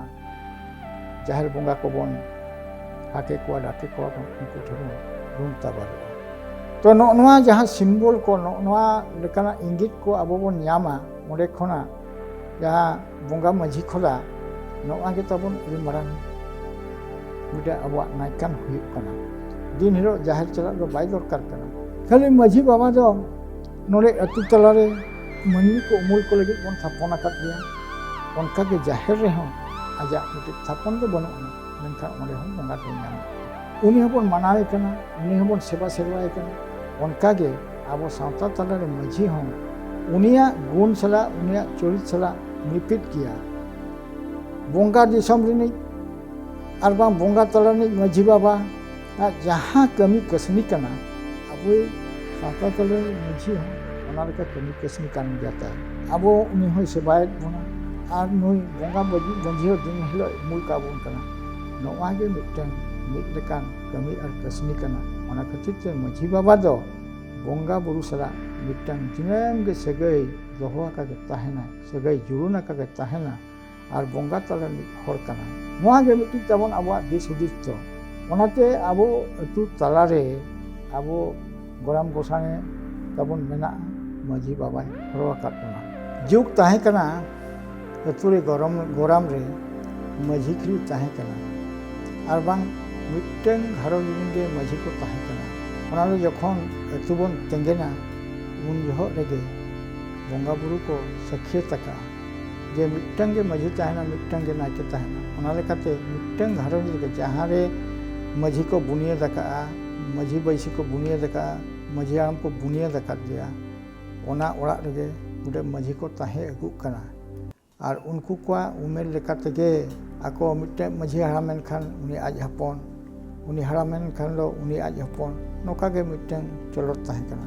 jahar bonga ko bon hake ko dake ko unku thoro rum tabar to noa jaha simbol ko noa lekana ingit ko abo bon nyama onde khona jaha bonga maji khola noa ge tabon ri marang muda abak naikan huyuk kana din hiro jahar chalak do bai dorkar kana khali maji baba do nole atu talare manni ko umul ko lagi bon thapon akat dia onka ge jahar re hon aja mite thapon do bonu menkha onde hon bonga do nyam uni hobon manawe kana uni hobon seba serwae kana onka ge abo sawta talare maji hon unia gun sala unia chorit sala mipit kia bonga disam rini arbang bonga talani maji baba jaha kami kasni kana abo sawta talare maji hon ona leka kami kasni kan jata abo uni hoi sebaet bona ar nui bonga maji din hilo mul kabun kana noa ge mitang mit lekan kami ar kasni kana ona khatir maji baba do bonga buru sala mitang jinang ge sagai doho ka ge tahena sagai juruna ka ge tahena ar bonga talani hor kana noa ge miti tabon abo dis hudis to onate abo atu talare abo goram gosane tabon mena maji baba horo ka kana juk tahe kana ature goram re maji khri tahe kana ar bang mitang haro ge maji ko tahe kana ona do jokhon atu bon tengena un joho rege bonga buru ko sakhe taka je mitang ge maji tahena mitang ge naike tahena ona lekate mitang haro ge jahare maji ko buniya daka maji baisi ko buniya daka maji am ko buniya daka dia ona ora rege bude maji ko tahe agu kana ar unku kwa umer lekate ge ako mitang maji haramen khan uni aj hapon uni haramen khan lo uni aj hapon noka ge mitang cholot tahe kana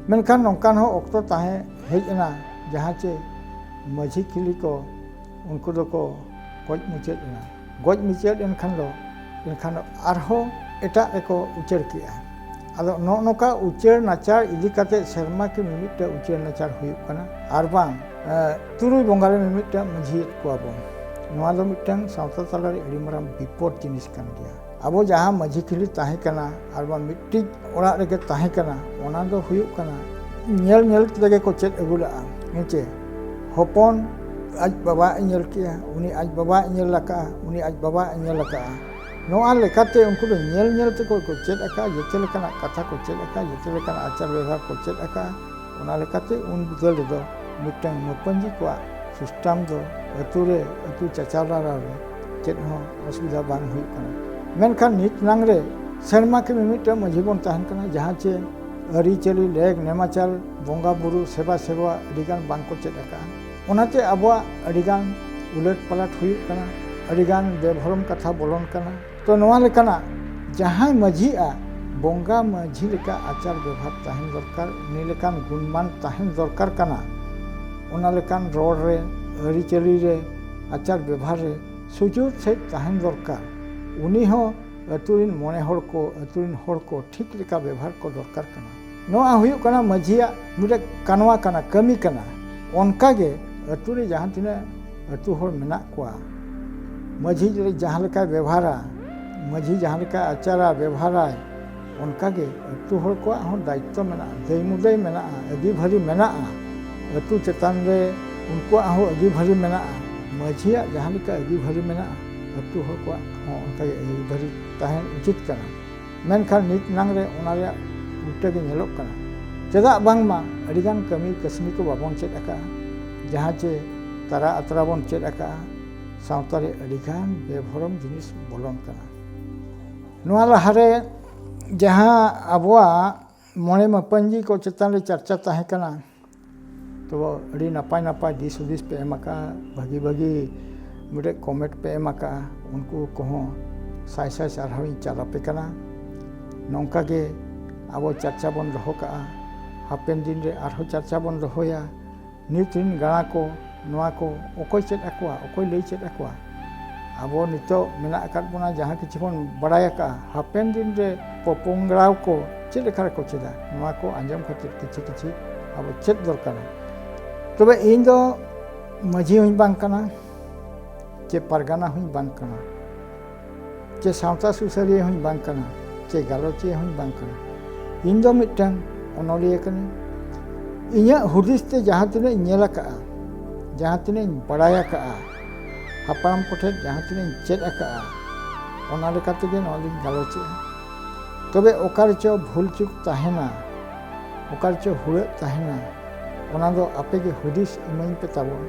menkan nongkan ho okto tahe hej ena jaha che maji kili ko unku do ko goj muchet ena goj muchet enkhan lo arho eta eko ucer kia ado noka ucer nachar idi kate serma ke mimite ucer nachar huyuk kana arbang turui bongare mimite maji ko abon noa do mitang sawta talare adi maram bipod jinis kan dia ᱟᱵᱚ ᱡᱟᱦᱟᱸ ᱢᱟᱹᱡᱷᱤ ᱠᱷᱤᱞᱤ ᱛᱟᱦᱮᱸ ᱠᱟᱱᱟ ᱟᱨ ᱵᱟᱝ ᱢᱤᱫᱴᱤᱡ ᱚᱲᱟᱜ ᱨᱮᱜᱮ ᱛᱟᱦᱮᱸ ᱠᱟᱱᱟ, ᱚᱱᱟ ᱫᱚ ᱦᱩᱭᱩᱜ ᱠᱟᱱᱟ ᱧᱮᱞ ᱧᱮᱞ ᱛᱮᱜᱮ ᱠᱚ ᱪᱮᱫ ᱟᱹᱜᱩ ᱞᱮᱜᱼᱟ ᱦᱮᱸᱪᱮ᱾ ᱦᱚᱯᱚᱱ ᱟᱡ ᱵᱟᱵᱟ ᱧᱮᱞ ᱠᱮᱜᱼᱟ, ᱩᱱᱤ ᱟᱡ ᱵᱟᱵᱟ ᱧᱮᱞ ᱟᱠᱟᱜᱼᱟ, ᱩᱱᱤ ᱟᱡ ᱵᱟᱵᱟ ᱧᱮᱞ ᱟᱠᱟᱜᱼᱟ, ᱱᱚᱣᱟ ᱞᱮᱠᱟᱛᱮ ᱩᱱᱠᱩ ᱫᱚ ᱧᱮᱞ ᱧᱮᱞ ᱛᱮᱠᱚ ᱪᱮᱫ ᱟᱠᱟᱜᱼᱟ, ᱡᱚᱛᱚ ᱞᱮᱠᱟᱱᱟᱜ ᱠᱟᱛᱷᱟ ᱠᱚ ᱪᱮᱫ ᱟᱠᱟᱜᱼᱟ, ᱡᱚᱛᱚ ᱞᱮᱠᱟᱱᱟᱜ ᱟᱪᱟᱨ ᱵᱮᱵᱷᱟᱨ ᱠᱚ ᱪᱮᱫ ᱟᱠᱟᱜᱼᱟ᱾ ᱚᱱᱟ ᱞᱮᱠᱟᱛᱮ ᱩᱱ ᱵᱤᱫᱟᱹᱞ ᱨᱮᱫᱚ ᱢᱤᱫᱴᱟᱝ ᱢᱟᱹᱯᱟᱹᱧᱡᱤ ᱠᱚᱣᱟᱜ ᱥᱤᱥᱴᱮᱢ ᱫᱚ ᱟᱹᱛᱩ ᱪᱟᱪᱟᱞᱟᱣ ᱨᱮ ᱪᱮᱫ ᱦᱚᱸ ᱚᱥᱩᱵᱤᱫᱷᱟ ᱵᱟᱝ ᱦᱩᱭᱩᱜ ᱠᱟᱱᱟ᱾ ᱢᱮᱱᱠᱷᱟᱱ ᱱᱤᱛ ᱱᱟᱝ ᱨᱮ ᱥᱮᱨᱢᱟ ᱠᱤ ᱢᱤᱫᱴᱟᱝ ᱢᱟᱹᱡᱷᱤ ᱵᱚᱱ ᱛᱟᱦᱮᱱ ᱠᱟᱱᱟ, ᱡᱟᱦᱟᱸ ᱪᱮ ᱟᱹᱨᱤᱪᱟᱹᱞᱤ ᱞᱮᱠ ᱱᱮᱢᱟᱪᱟᱨ ᱵᱚᱸᱜᱟ ᱵᱩᱨᱩ ᱥᱮᱵᱟ ᱟᱹᱰᱤᱜᱟᱱ ᱵᱟᱝᱠᱚ ᱪᱮᱫ ᱟᱠᱟᱜᱼᱟ᱾ ᱚᱱᱟᱛᱮ ᱟᱵᱚᱣᱟᱜ ᱟᱹᱰᱤᱜᱟᱱ ᱩᱞᱟᱹᱴ ᱯᱟᱞᱟᱴ ᱦᱩᱭᱩᱜ ᱠᱟᱱᱟ, ᱟᱹᱰᱤᱜᱟন ᱵᱮᱵᱷᱚᱨᱚᱢ ᱠᱟᱛᱷᱟ ᱵᱚᱞᱚᱱ ᱠᱟᱱᱟ᱾ ᱛᱚ ᱱᱚᱣᱟ ᱞᱮᱠᱟᱱᱟᱜ ᱡᱟᱦᱟᱸᱭ ᱢᱟᱹᱡᱷᱤᱜᱼᱟ, ᱵᱚᱸᱜᱟ ᱢᱟᱹᱡᱷᱤ ᱞᱮᱠᱟ ᱟᱪᱟᱨ ᱵᱮᱵᱷᱟᱨ ᱛᱟᱦᱮᱱ ᱫᱚᱨᱠᱟর, ᱩᱱᱤ ᱞᱮᱠᱟᱱ ᱜᱩᱱᱢᱟᱱ ᱛᱟᱦᱮᱱ ᱫᱚᱨᱠᱟর ᱠᱟᱱᱟ᱾ ᱚᱱᱟ ᱞᱮᱠᱟᱱ ᱨᱚᱲ ᱨᱮ, ᱟᱹᱨᱤᱪᱟᱹᱞᱤ ᱨᱮ, ᱟᱪᱟᱨ ᱵᱮᱵᱷᱟᱨ ᱨᱮ ᱥᱩᱡᱩᱨ ᱥᱮᱫ ᱛᱟᱦᱮᱱ ᱫᱚᱨᱠᱟর᱾ ᱩᱱᱤ ᱦᱚᱸ ᱟᱹᱛᱩ ᱨᱮᱱ ᱢᱚᱬᱮ ᱦᱚᱲ ᱠᱚ, ᱟᱹᱛᱩ ᱨᱮᱱ ᱦᱚᱲ ᱠᱚ ᱴᱷᱤᱠ ᱞᱮᱠᱟ ᱵᱮᱵᱷᱟᱨ ᱠᱚ ᱫᱚᱨᱠᱟর ᱠᱟᱱᱟ᱾ ᱱᱚᱣᱟ ᱦᱩᱭᱩᱜ ᱠᱟᱱᱟ ᱢᱟᱹᱡᱷᱤᱭᱟᱜ ᱢᱤᱫᱴᱮᱱ ᱠᱟᱱᱣᱟ ᱠᱟᱱᱟ, ᱠᱟᱹᱢᱤ ᱠᱟᱱᱟ᱾ ᱚᱱᱠᱟᱜᱮ ᱟᱹᱛᱩ ᱨᱮ ᱡᱟᱦᱟᱸ ᱛᱤᱱᱟᱹᱜ ᱟᱹᱛᱩ ᱦᱚᱲ ᱢᱮᱱᱟᱜ ᱠᱚᱣᱟ, ᱢᱟᱹᱡᱷᱤ ᱡᱟᱦᱟᱸ ᱞᱮᱠᱟᱭ ᱵᱮᱵᱷᱟᱨᱟ, ᱢᱟᱹᱡᱷᱤ ᱡᱟᱦᱟᱸ ᱞᱮᱠᱟ ᱟᱪᱟᱨᱟ ᱵᱮᱵᱷᱟᱨᱟᱭ, ᱚᱱᱠᱟᱜᱮ ᱟᱹᱛᱩ ᱦᱚᱲ ᱠᱚᱣᱟᱜ ᱦᱚᱸ ᱫᱟᱭᱤᱛᱛᱚ ᱢᱮᱱᱟᱜᱼᱟ, ᱫᱟᱹᱭᱢᱩᱫᱟᱹᱭ ᱢᱮᱱᱟᱜᱼᱟ, ᱟᱹᱜᱤᱵᱷᱟᱹᱨᱤ ᱢᱮᱱᱟᱜᱼᱟ᱾ ᱟᱹᱛᱩ ᱪᱮᱛᱟᱱ ᱨᱮ ᱩᱱᱠᱩᱣᱟᱜ ᱦᱚᱸ ᱟᱹᱜᱤᱵᱷᱟᱹᱨᱤ ᱢᱮᱱᱟᱜᱼᱟ᱾ ᱢᱟᱹᱡᱷᱤᱭᱟᱜ ᱡᱟᱦᱟᱸ ᱞᱮᱠᱟ ᱟᱹᱜᱤᱵᱷᱟᱹᱨᱤ ᱢᱮᱱᱟᱜᱼᱟ, ᱟᱹᱛᱩ ᱦᱚᱲ ᱠᱚᱣᱟᱜ ᱦᱚᱸ ᱚᱱᱠᱟᱜᱮ ᱟᱹᱜᱤᱵᱷᱟᱹᱨᱤ ᱛᱟᱦᱮᱱ ᱩᱪᱤᱛ ᱠᱟᱱᱟ᱾ ᱢᱮᱱᱠᱷᱟᱱ ᱱᱤᱛ ᱱᱟᱝ ᱨᱮ ᱚᱱᱟ ᱨᱮᱭᱟᱜ ᱩᱞᱴᱟᱹ ᱜᱮ ᱧᱮᱞᱚᱜ ᱠᱟᱱᱟ᱾ ᱪᱮᱫᱟᱜ ᱵᱟᱝᱢᱟ ᱟᱹᱰᱤᱜᱟᱱ ᱠᱟᱹᱢᱤ ᱠᱟᱹᱥᱱᱤ ᱠᱚ ᱵᱟᱵᱚᱱ ᱪᱮᱫ ᱟᱠᱟᱜᱼᱟ, ᱡᱟᱦᱟᱸ ᱪᱮ ᱛᱟᱨᱟ ᱟᱛᱨᱟ ᱵᱚᱱ ᱪᱮᱫ ᱟᱠᱟᱜᱼᱟ, ᱥᱟᱶᱛᱟ ᱨᱮ ᱟᱹᱰᱤᱜᱟᱱ ᱵᱮᱵᱷᱚᱨᱚᱢ ᱡᱤᱱᱤᱥ ᱵᱚᱞᱚᱱ ᱠᱟᱱᱟ᱾ ᱱᱚᱣᱟ ᱞᱟᱦᱟᱨᱮ ᱡᱟᱦᱟᱸ ᱟᱵᱚᱣᱟᱜ ᱢᱚᱬᱮ ᱢᱟᱹᱯᱟᱹᱧᱡᱤ ᱠᱚ ᱪᱮᱛᱟᱱ ᱨᱮ ᱪᱟᱨᱪᱟ ᱛᱟᱦᱮᱸ ᱠᱟᱱᱟ, ᱛᱚ ᱟᱹᱰᱤ ᱱᱟᱯᱟᱭ ᱱᱟᱯᱟᱭ ᱫᱤᱥ ᱦᱩᱫᱤᱥ ᱯᱮ ᱮᱢ ᱟᱠᱟᱜᱼᱟ, ᱵᱷᱟᱹᱜᱤ ᱵᱷᱟᱹᱜᱤ ᱢᱤᱫᱴᱮᱡ ᱠᱚᱢᱮᱱᱴ ᱯᱮ ᱮᱢ ᱟᱠᱟᱜᱼᱟ, ᱩᱱᱠᱩ ᱠᱚᱦᱚᱸ ᱥᱟᱭ ᱥᱟᱭ ᱥᱟᱨᱦᱟᱣᱤᱧ ᱪᱟᱞ ᱟᱯᱮ ᱠᱟᱱᱟ᱾ ᱱᱚᱝᱠᱟ ᱜᱮ ᱟᱵᱚ ᱪᱟᱨᱪᱟ ᱵᱚᱱ ᱫᱚᱦᱚ ᱠᱟᱜᱼᱟ, ᱦᱟᱯᱮᱱ ᱫᱤᱱ ᱨᱮ ᱟᱨᱦᱚᱸ ᱪᱟᱨᱪᱟ ᱵᱚᱱ ᱫᱚᱦᱚᱭᱟ᱾ ᱱᱤᱛ ᱨᱮᱱ ᱜᱟᱬᱟ ᱠᱚ ᱱᱚᱣᱟ ᱠᱚ ᱚᱠᱚᱭ ᱪᱮᱫ ᱟᱠᱚᱣᱟ, ᱚᱠᱚᱭ ᱞᱟᱹᱭ ᱪᱮᱫ ᱟᱠᱚᱣᱟ? ᱟᱵᱚ ᱱᱤᱛᱚᱜ ᱢᱮᱱᱟᱜ ᱟᱠᱟᱫ ᱵᱚᱱᱟ, ᱡᱟᱦᱟᱸ ᱠᱤᱪᱷᱩ ᱵᱚᱱ ᱵᱟᱲᱟᱭ ᱟᱠᱟᱜᱼᱟ, ᱦᱟᱯᱮᱱ ᱫᱤᱱ ᱨᱮ ᱯᱚᱯᱚᱝᱲᱟᱣ ᱠᱚ ᱪᱮᱫ ᱞᱮᱠᱟ ᱨᱮᱠᱚ ᱪᱮᱫᱟ, ᱱᱚᱣᱟ ᱠᱚ ᱟᱸᱡᱚᱢ ᱠᱷᱟᱹᱛᱤᱨ ᱠᱤᱪᱷᱤ ᱟᱵᱚ ᱪᱮᱫ ᱫᱚᱨᱠᱟᱨᱟ᱾ ᱛᱚᱵᱮ ᱤᱧ ᱫᱚ ᱢᱟᱹᱡᱷᱤ ᱦᱚᱸᱧ ᱵᱟᱝ ᱠᱟᱱᱟ, ᱪᱮ ᱯᱟᱨᱜᱟᱱᱟ ᱦᱚᱸᱧ ᱵᱟᱝ ᱠᱟᱱᱟ, ᱪᱮ ᱥᱟᱶᱛᱟ ᱥᱩᱥᱟᱹᱨᱤᱭᱟᱹ ᱦᱚᱸᱧ ᱵᱟᱝ ᱠᱟᱱᱟ, ᱪᱮ ᱜᱟᱞᱚᱪᱤᱭᱟᱹ ᱦᱚᱸᱧ ᱵᱟᱝ ᱠᱟᱱᱟ᱾ ᱤᱧ ᱫᱚ ᱢᱤᱫᱴᱟᱝ ᱚᱱᱚᱞᱤᱭᱟᱹ ᱠᱟᱹᱱᱟᱹᱧ᱾ ᱤᱧᱟᱹᱜ ᱦᱩᱫᱤᱥ ᱛᱮ ᱡᱟᱦᱟᱸ ᱛᱤᱱᱟᱹᱜ ᱤᱧ ᱧᱮᱞ ᱟᱠᱟᱜᱼᱟ, ᱡᱟᱦᱟᱸ ᱛᱤᱱᱟᱹᱜ ᱤᱧ ᱵᱟᱲᱟᱭ ᱟᱠᱟᱜᱼᱟ, ᱦᱟᱯᱲᱟᱢ ᱠᱚᱴᱷᱮᱱ ᱡᱟᱦᱟᱸ ᱛᱤᱱᱟᱹᱜ ᱤᱧ ᱪᱮᱫ ᱟᱠᱟᱜᱼᱟ, ᱚᱱᱟ ᱞᱮᱠᱟ ᱛᱮᱜᱮ ᱱᱚᱣᱟ ᱫᱚᱧ ᱜᱟᱞᱚᱪᱮᱜᱼᱟ᱾ ᱛᱚᱵᱮ ᱚᱠᱟ ᱨᱮᱪᱚ ᱵᱷᱩᱞ ᱪᱩᱠ ᱛᱟᱦᱮᱱᱟ, ᱚᱠᱟ ᱨᱮᱪᱚ ᱦᱩᱲᱟᱹᱜ ᱛᱟᱦᱮᱱᱟ, ᱚᱱᱟ ᱫᱚ ᱟᱯᱮᱜᱮ ᱦᱩᱫᱤᱥ ᱤᱢᱟᱹᱧ ᱯᱮ ᱛᱟᱵᱚᱱ,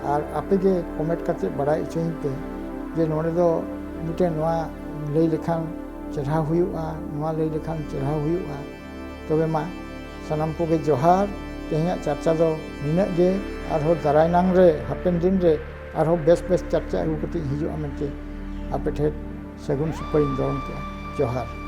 ᱟᱨ ᱟᱯᱮᱜᱮ ᱠᱚᱢᱮᱱᱴ ᱠᱟᱛᱮ ᱵᱟᱲᱟᱭ ᱦᱚᱪᱚᱧ ᱯᱮ ᱡᱮ ᱱᱚᱰᱮ ᱫᱚ ᱢᱤᱫᱴᱮᱱ ᱱᱚᱣᱟ ᱞᱟᱹᱭ ᱞᱮᱠᱷᱟᱱ ᱪᱮᱨᱦᱟ ᱦᱩᱭᱩᱜᱼᱟ, ᱱᱚᱣᱟ ᱞᱟᱹᱭ ᱞᱮᱠᱷᱟᱱ ᱪᱮᱨᱦᱟ ᱦᱩᱭᱩᱜᱼᱟ᱾ ᱛᱚᱵᱮ ᱢᱟ ᱥᱟᱱᱟᱢ ᱠᱚᱜᱮ ᱡᱚᱦᱟᱨ᱾ ᱛᱮᱦᱮᱧᱟᱜ ᱪᱟᱨᱪᱟ ᱫᱚ ᱱᱤᱱᱟᱹᱜ ᱜᱮ, ᱟᱨᱦᱚᱸ ᱫᱟᱨᱟᱭ ᱱᱟᱝ ᱨᱮ ᱦᱟᱯᱮᱱ ᱫᱤᱱ ᱨᱮ ᱟᱨᱦᱚᱸ ᱵᱮᱥ ᱪᱟᱨᱪᱟ ᱟᱹᱜᱩ ᱠᱟᱛᱮ ᱤᱧ ᱦᱤᱡᱩᱜᱼᱟ ᱢᱮᱱᱛᱮ ᱟᱯᱮ ᱴᱷᱮᱱ ᱥᱟᱹᱜᱩᱱ ᱥᱩᱯᱟᱹᱲᱤᱧ ᱫᱚᱦᱚ ᱠᱮᱜᱼᱟ᱾ ᱡᱚᱦᱟᱨ᱾